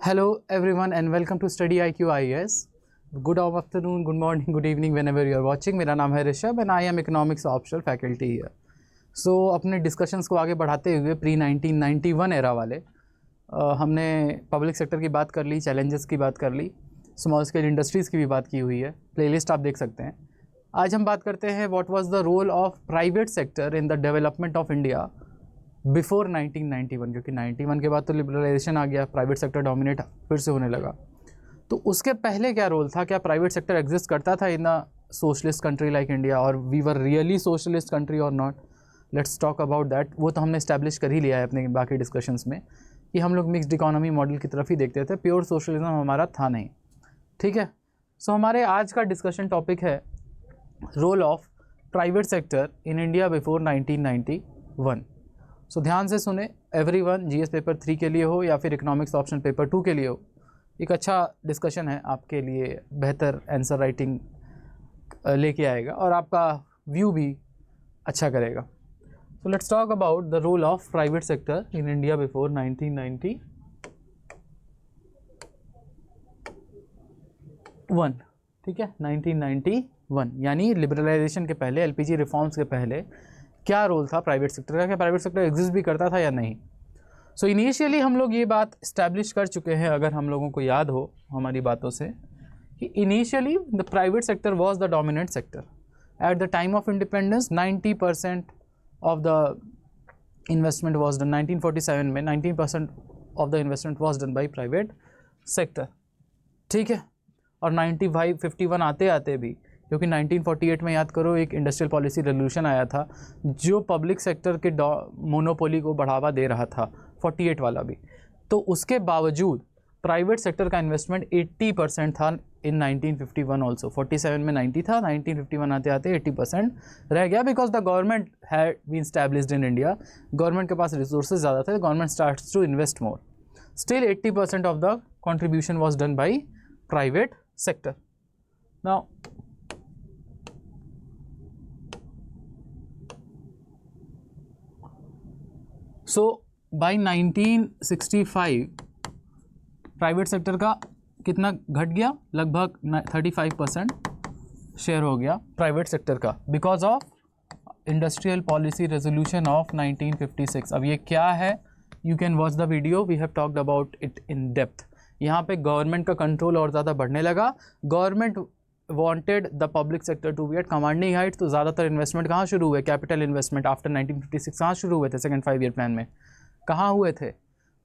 Hello everyone and welcome to Study IQ IAS. Good afternoon, good morning, good evening whenever you are watching. मेरा नाम है Rishabh and I am economics optional faculty here. So अपने discussions को आगे बढ़ाते हुए pre 1991 era वाले हमने पब्लिक सेक्टर की बात कर ली, चैलेंजेस की बात कर ली, स्मॉल स्केल इंडस्ट्रीज़ की भी बात की हुई है. प्लेलिस्ट आप देख सकते हैं. आज हम बात करते हैं what was the role of private sector in the development of India before 1991, क्योंकि 91 के बाद तो लिबरलाइजेशन आ गया, प्राइवेट सेक्टर डोमिनेट फिर से होने लगा. तो उसके पहले क्या रोल था, क्या प्राइवेट सेक्टर एग्जिस्ट करता था in a socialist country like India, और we were really socialist country और not? Let's talk about that. वो तो हमने इस्टेब्लिश कर ही लिया है अपने बाकी डिस्कशंस में कि हम लोग मिक्स्ड इकोनॉमी मॉडल की तरफ ही देखते थे, प्योर सोशलिज्म हमारा था नहीं. ठीक है. सो हमारे आज का डिस्कशन टॉपिक है role of private sector in India before 1991. So ध्यान से सुने एवरीवन, जीएस पेपर 3 के लिए हो या फिर इकोनॉमिक्स ऑप्शन पेपर 2 के लिए हो, एक अच्छा डिस्कशन है आपके लिए, बेहतर आंसर राइटिंग लेके आएगा और आपका व्यू भी अच्छा करेगा. So let's talk about the role of private sector in India before 1991. ठीक है, 1991 यानी लिबरलाइजेशन के पहले, एलपीजी रिफॉर्म्स के पहले क्या रोल था प्राइवेट सेक्टर का, क्या प्राइवेट सेक्टर एग्जिस्ट भी करता था या नहीं. सो इनिशियली हम लोग ये बात इस्टेब्लिश कर चुके हैं, अगर हम लोगों को याद हो हमारी बातों से, कि initially the private sector was the dominant sector. At the time of independence 90% of the investment was done. 1947 में 90% of the investment was done by private sector. ठीक है. और 51 आते आते भी, क्योंकि 1948 में याद करो एक इंडस्ट्रियल पॉलिसी रेवोल्यूशन आया था जो पब्लिक सेक्टर के मोनोपोली को बढ़ावा दे रहा था, 48 वाला भी. तो उसके बावजूद प्राइवेट सेक्टर का इन्वेस्टमेंट 80% था इन 1951 ऑल्सो. 47 में 90 था, 1951 आते आते 80% रह गया, because the government had been established in India. Government के पास रिसोर्सेज ज़्यादा थे, government starts to invest more. Still 80% of the contribution was done by private sector. Now so by 1965 private sector का कितना घट गया, लगभग 35% शेयर हो गया प्राइवेट सेक्टर का, because of industrial policy resolution of 1956. अब ये क्या है, you can watch the video, we have talked about it in depth. यहाँ पे गवर्नमेंट का कंट्रोल और ज़्यादा बढ़ने लगा. Government wanted the public sector to be at commanding heights. तो ज़्यादातर इन्वेस्टमेंट कहाँ शुरू हुए, कैपिटल इन्वेस्टमेंट आफ्टर 1956 कहाँ शुरू हुए थे, सेकंड 5 ईयर प्लान में कहाँ हुए थे,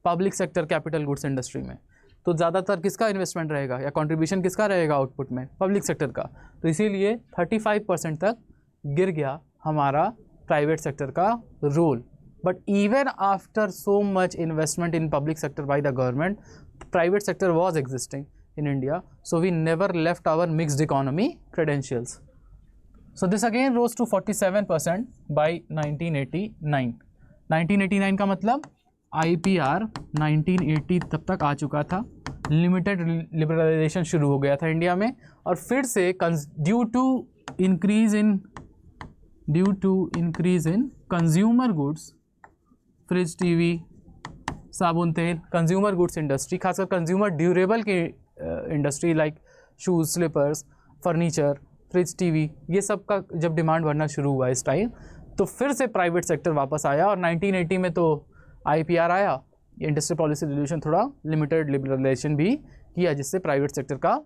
public sector capital goods industry में. तो ज़्यादातर किसका इन्वेस्टमेंट रहेगा या कंट्रीब्यूशन किसका रहेगा आउटपुट में, पब्लिक सेक्टर का. तो इसीलिए 35% तक गिर गया हमारा प्राइवेट सेक्टर का रोल. But even after so much investment in public sector by the government, private sector was existing in India, so we never left our mixed economy credentials. So this again rose to 47% by 1989. 1989 का मतलब IPR 1980 तब तक आ चुका था, limited liberalisation शुरू हो गया था इंडिया में. और फिर से due to increase in consumer goods, fridge, TV, साबुन, तेल, कंज्यूमर गुड्स इंडस्ट्री, खासकर कंज्यूमर ड्यूरेबल के industry like shoes, slippers, furniture, fridge, TV, ये सब का जब डिमांड बढ़ना शुरू हुआ इस टाइम, तो फिर से प्राइवेट सेक्टर वापस आया. और 1980 में तो IPR आया, इंडस्ट्रियल पॉलिसी रेवोल्यूशन, थोड़ा लिमिटेड लिबरलाइजेशन भी किया, जिससे प्राइवेट सेक्टर का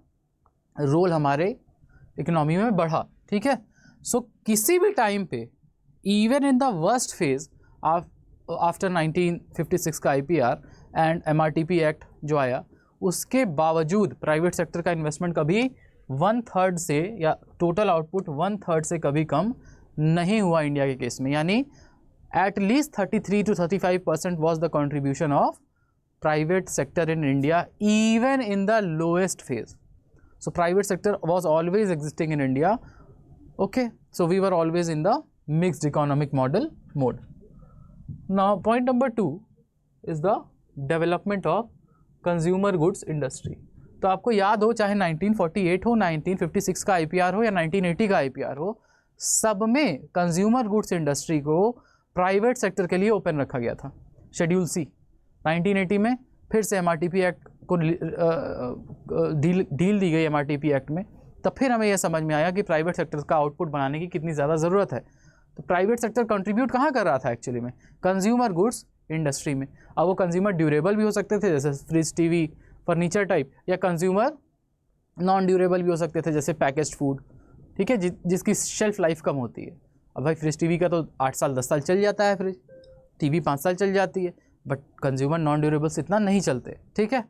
रोल हमारे इकोनॉमी में बढ़ा. ठीक है. सो किसी भी टाइम पे, even in the worst phase after 1956 का IPR एंड MRTP एक्ट जो आया, उसके बावजूद प्राइवेट सेक्टर का इन्वेस्टमेंट कभी 1/3 से, या टोटल आउटपुट 1/3 से कभी कम नहीं हुआ इंडिया के केस में. यानी at least 33 to 35% was the contribution of private sector in India even in the lowest phase. So private sector was always existing in India. Okay. So we were always in the mixed economic model mode. Now point number 2 is the development of consumer goods industry. तो आपको याद हो, चाहे 1948 हो, 1956 का IPR हो या 1980 का IPR हो, सब में कंज्यूमर गुड्स इंडस्ट्री को प्राइवेट सेक्टर के लिए ओपन रखा गया था. शेड्यूल C 1980 में फिर से MRTP एक्ट को डील दी गई MRTP एक्ट में, तब फिर हमें यह समझ में आया कि प्राइवेट सेक्टर का आउटपुट बनाने की कितनी ज़्यादा ज़रूरत है। तो प्राइवेट सेक्टर कंट्रीब्यूट कहाँ कर रहा था एक्चुअली में? कंज्यूमर गुड्स इंडस्ट्री में। अब वो कंज्यूमर ड्यूरेबल भी हो सकते थे जैसे फ्रिज, टीवी, फर्नीचर टाइप, या कंज्यूमर नॉन ड्यूरेबल भी हो सकते थे जैसे पैकेज्ड फूड, ठीक है, जिसकी शेल्फ लाइफ कम होती है। अब भाई फ्रिज टीवी का तो 8 साल 10 साल चल जाता है, फ्रिज टीवी 5 साल चल जाती है, बट कंज्यूमर नॉन ड्यूरेबल्स इतना नहीं चलते, ठीक है।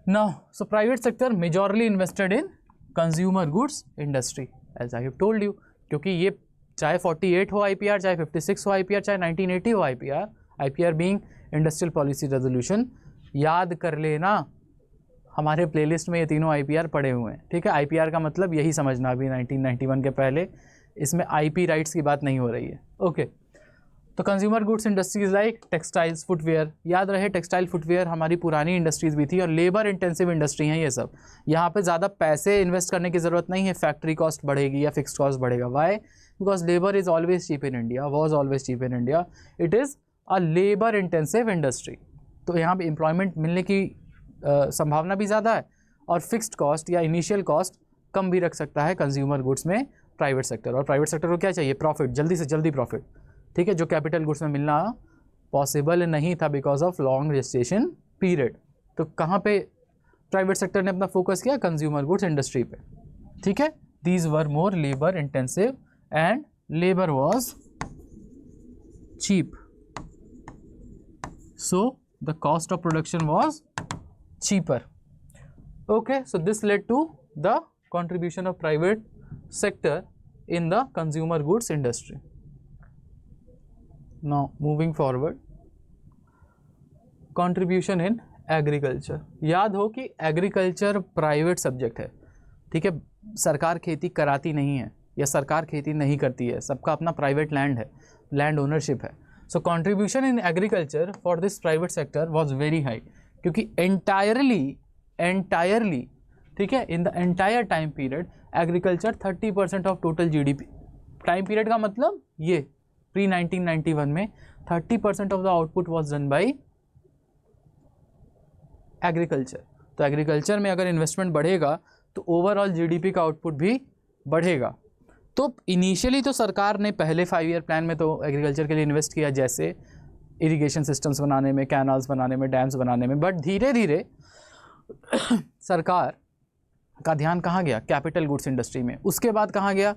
Now so private sector majorly invested in consumer goods industry as I have told you, क्योंकि ये चाहे 48 हो IPR, चाहे 56 हो IPR, चाहे 1980 हो IPR being industrial policy resolution, याद कर लेना, हमारे प्लेलिस्ट में ये तीनों IPR पड़े हुए हैं, ठीक है। IPR का मतलब यही समझना, अभी 1991 के पहले इसमें IP राइट्स की बात नहीं हो रही है, ओके। तो consumer goods industries like textiles, footwear, याद रहे टेक्सटाइल फुटवेयर हमारी पुरानी इंडस्ट्रीज़ भी थी और लेबर इंटेंसिव इंडस्ट्री हैं ये सब। यहाँ पे ज़्यादा पैसे इन्वेस्ट करने की ज़रूरत नहीं है, फैक्ट्री कॉस्ट बढ़ेगी या फिक्स्ड कॉस्ट बढ़ेगा। Why? Because labour is always cheap in India, was always cheap in India, it is a labour intensive industry. तो यहाँ पे एम्प्लॉयमेंट मिलने की संभावना भी ज़्यादा है और फिक्स्ड कॉस्ट या इनिशियल कॉस्ट कम भी रख सकता है कंज्यूमर गुड्स में प्राइवेट सेक्टर। और प्राइवेट सेक्टर को क्या चाहिए? प्रॉफिट, जल्दी से जल्दी प्रॉफिट, ठीक है, जो कैपिटल गुड्स में मिलना पॉसिबल नहीं था because of long gestation period. तो कहाँ पे प्राइवेट सेक्टर ने अपना फोकस किया? कंज्यूमर गुड्स इंडस्ट्री पे, ठीक है। These were more labour intensive and labour was cheap, so the cost of production was cheaper. Okay, so this led to the contribution of private sector in the consumer goods industry. Now moving forward, contribution in agriculture. याद हो कि agriculture private subject है, ठीक है, सरकार खेती कराती नहीं है या सरकार खेती नहीं करती है, सबका अपना प्राइवेट लैंड है, लैंड ओनरशिप है। So contribution in agriculture for this private sector was very high, क्योंकि एंटायरली, ठीक है, in the entire time period agriculture 30% of total GDP। Time period का मतलब ये प्री 1991 में 30% of the output was done by agriculture. तो agriculture में अगर इन्वेस्टमेंट बढ़ेगा तो ओवरऑल GDP का आउटपुट भी बढ़ेगा। तो इनिशियली तो सरकार ने पहले 5 ईयर प्लान में तो एग्रीकल्चर के लिए इन्वेस्ट किया, जैसे इरिगेशन सिस्टम्स बनाने में, कैनाल्स बनाने में, डैम्स बनाने में, बट धीरे धीरे सरकार का ध्यान कहाँ गया? कैपिटल गुड्स इंडस्ट्री में। उसके बाद कहाँ गया?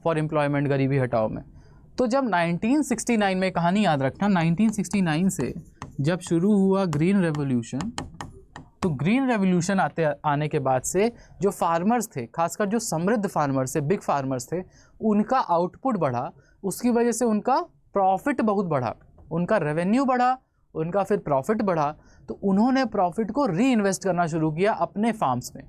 फॉर एम्प्लॉयमेंट, गरीबी हटाओ में। तो जब 1969 में, कहानी याद रखना, 1969 से जब शुरू हुआ ग्रीन रेवोल्यूशन, तो ग्रीन रेवोल्यूशन आने के बाद से जो फार्मर्स थे, खासकर जो समृद्ध फार्मर्स थे, बिग फार्मर्स थे, उनका आउटपुट बढ़ा, उसकी वजह से उनका प्रॉफिट बहुत बढ़ा, उनका रेवेन्यू बढ़ा, उनका फिर प्रॉफिट बढ़ा। तो उन्होंने प्रॉफिट को री इन्वेस्ट करना शुरू किया अपने फार्म्स में।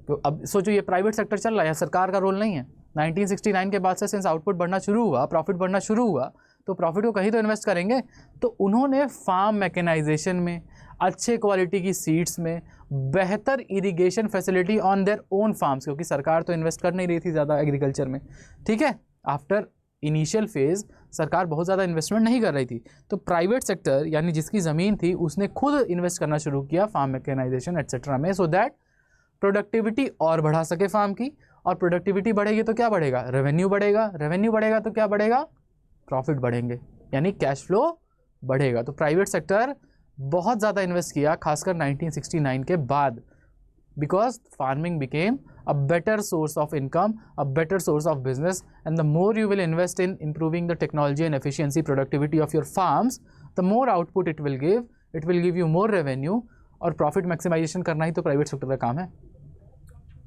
तो अब सोचो, ये प्राइवेट सेक्टर चल रहा है, सरकार का रोल नहीं है। 1969 के बाद से सिंस आउटपुट बढ़ना शुरू हुआ, प्रॉफिट बढ़ना शुरू हुआ, तो प्रॉफिट को कहीं तो इन्वेस्ट करेंगे। तो उन्होंने फार्म मैकेनाइजेशन में, अच्छे क्वालिटी की सीड्स में, बेहतर irrigation facility on their own farms, क्योंकि सरकार तो इन्वेस्ट कर नहीं रही थी ज़्यादा एग्रीकल्चर में, ठीक है। आफ्टर इनिशियल फेज़ सरकार बहुत ज़्यादा इन्वेस्टमेंट नहीं कर रही थी, तो प्राइवेट सेक्टर यानी जिसकी ज़मीन थी उसने खुद इन्वेस्ट करना शुरू किया फार्म मैकेनाइजेशन एट्सेट्रा में, सो दैट प्रोडक्टिविटी और बढ़ा सके फार्म की। और प्रोडक्टिविटी बढ़ेगी तो क्या बढ़ेगा? रेवेन्यू बढ़ेगा, रेवेन्यू बढ़ेगा तो क्या बढ़ेगा? प्रॉफिट बढ़ेंगे, यानी कैश फ्लो बढ़ेगा। तो प्राइवेट सेक्टर बहुत ज़्यादा इन्वेस्ट किया, खासकर 1969 के बाद, because farming became a better source of income, a better source of business, and the more you will invest in improving the technology and efficiency, productivity of your farms, the more output it will give you more revenue, और profit maximization करना ही तो private sector का काम है,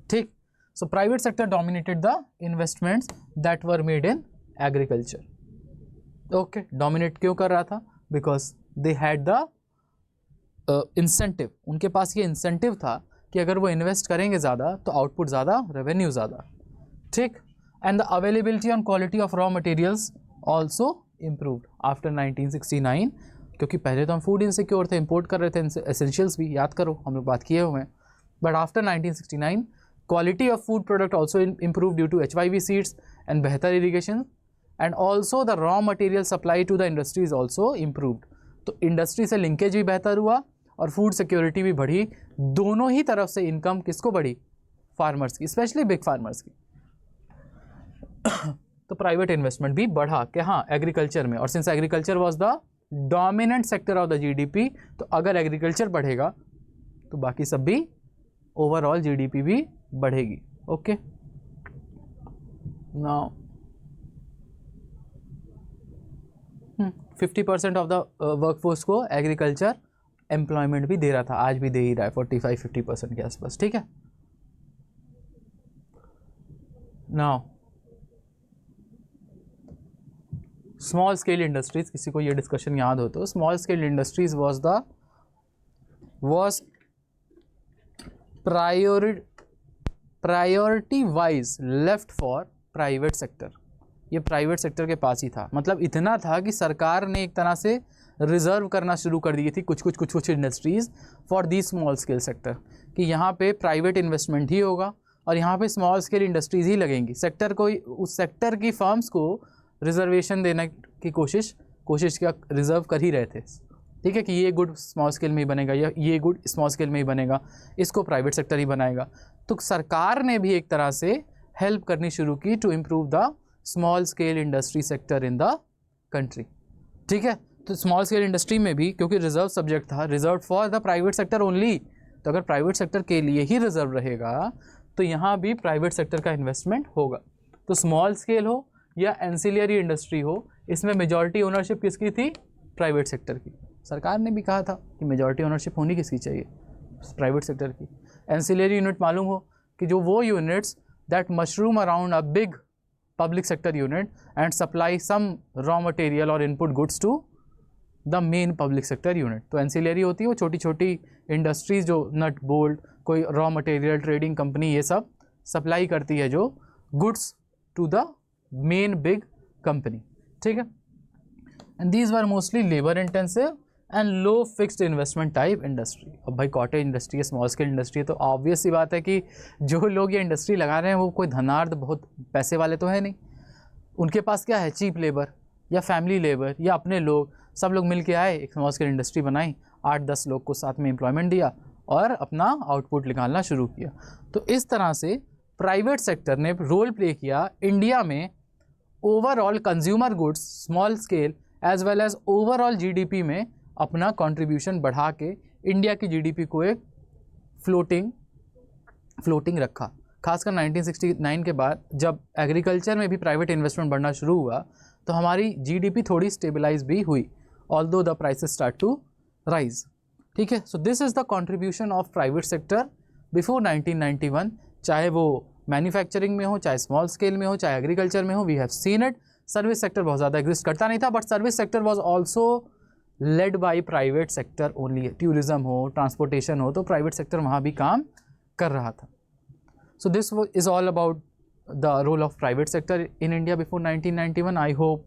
ठीक। So private sector dominated the investments that were made in agriculture. Okay, dominate क्यों कर रहा था? Because they had the incentive, उनके पास ये incentive था कि अगर वो इन्वेस्ट करेंगे ज़्यादा तो आउटपुट ज़्यादा, रेवेन्यू ज़्यादा, ठीक। And the availability and quality of raw materials also improved after 1969, क्योंकि पहले तो हम फूड इनसिक्योर थे, इंपोर्ट कर रहे थे एसेंशियल्स भी, याद करो हम लोग बात किए हुए हैं। But after 1969 quality of food product also improve due to HYV seeds and बेहतर irrigation, and also the raw material supply to the industry is also improved. तो इंडस्ट्री से लिंकेज भी बेहतर हुआ और फूड सिक्योरिटी भी बढ़ी, दोनों ही तरफ से इनकम किसको बढ़ी, फार्मर्स की, स्पेशली बिग फार्मर्स की। तो प्राइवेट इन्वेस्टमेंट भी बढ़ा कि हाँ एग्रीकल्चर में, और since agriculture was the dominant sector of the GDP, तो अगर एग्रीकल्चर बढ़ेगा तो बाकी सब भी ओवरऑल जीडीपी भी बढ़ेगी। Okay, now 50% of the workforce को एग्रीकल्चर एम्प्लॉयमेंट भी दे रहा था, आज भी दे ही रहा है 45-50% के आसपास। ठीक है, नाउ स्मॉल स्केल इंडस्ट्रीज, किसी को ये डिस्कशन याद हो तो small scale industries was priority wise left for private sector. ये प्राइवेट सेक्टर के पास ही था, मतलब इतना था कि सरकार ने एक तरह से रिजर्व करना शुरू कर दी थी कुछ industries for the small scale sector, कि यहाँ पे प्राइवेट इन्वेस्टमेंट ही होगा और यहाँ पे स्मॉल स्केल इंडस्ट्रीज़ ही लगेंगी। सेक्टर को, उस सेक्टर की फर्म्स को रिजर्वेशन देने की कोशिश क्या रिजर्व कर ही रहे थे। ठीक है, कि ये गुड स्मॉल स्केल में ही बनेगा या ये गुड स्मॉल स्केल में ही बनेगा, इसको प्राइवेट सेक्टर ही बनाएगा। तो सरकार ने भी एक तरह से हेल्प करनी शुरू की to improve the small scale industry sector in the country. ठीक है, तो स्मॉल स्केल इंडस्ट्री में भी क्योंकि रिजर्व सब्जेक्ट था, reserve for the private sector only, तो अगर प्राइवेट सेक्टर के लिए ही रिजर्व रहेगा तो यहाँ भी प्राइवेट सेक्टर का इन्वेस्टमेंट होगा। तो स्मॉल स्केल हो या एंसिलियरी इंडस्ट्री हो, इसमें मेजॉरिटी ओनरशिप किसकी थी, प्राइवेट सेक्टर की। सरकार ने भी कहा था कि मेजॉरिटी ओनरशिप होनी किसकी चाहिए, प्राइवेट सेक्टर की। एंसिलियरी यूनिट मालूम हो कि जो वो units that mushroom around a big public sector unit and supply some raw material or input goods to the main public sector unit। तो ancillary होती है वो छोटी छोटी इंडस्ट्रीज जो नट बोल्ट, कोई रॉ मटेरियल ट्रेडिंग कंपनी, ये सब सप्लाई करती है जो goods to the main big company. ठीक है, and these were mostly labour intensive and low fixed investment type industry. अब भाई कॉटेज इंडस्ट्री है, स्मॉल स्केल इंडस्ट्री है, तो ऑब्वियस सी बात है कि जो लोग ये इंडस्ट्री लगा रहे हैं वो कोई धनार्थ बहुत पैसे वाले तो है नहीं। उनके पास क्या है, चीप लेबर या फैमिली लेबर या अपने लोग, सब लोग मिल के आए, एक स्मॉल स्केल इंडस्ट्री बनाई, 8-10 लोग को साथ में एम्प्लॉयमेंट दिया और अपना आउटपुट निकालना शुरू किया। तो इस तरह से प्राइवेट सेक्टर ने रोल प्ले किया इंडिया में overall consumer goods small scale as well as overall GDP में अपना कंट्रीब्यूशन बढ़ा के इंडिया की जीडीपी को एक फ्लोटिंग रखा। खासकर 1969 के बाद जब एग्रीकल्चर में भी प्राइवेट इन्वेस्टमेंट बढ़ना शुरू हुआ तो हमारी जीडीपी थोड़ी स्टेबलाइज भी हुई, although the prices start to rise. ठीक है, so this is the contribution of private sector before 1991, चाहे वो मैन्युफैक्चरिंग में हो, चाहे स्मॉल स्केल में हो, चाहे एग्रीकल्चर में हो, we have seen it. Service sector बहुत ज़्यादा एग्जिस्ट करता नहीं था, but service sector was also led by private sector only. Tourism हो, ट्रांसपोर्टेशन हो, तो प्राइवेट सेक्टर वहाँ भी काम कर रहा था। So this is all about the role of private sector in India before 1991। I hope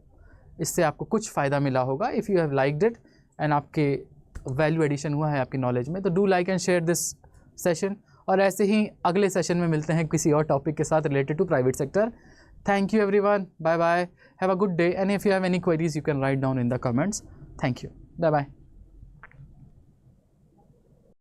इससे आपको कुछ फ़ायदा मिला होगा। If you have liked it and आपके वैल्यू एडिशन हुआ है आपकी नॉलेज में, तो do like and share this session, और ऐसे ही अगले सेशन में मिलते हैं किसी और टॉपिक के साथ related to private sector. Thank you everyone, bye bye, have a good day, and if you have any queries you can write down in the comments. Thank you, bye bye.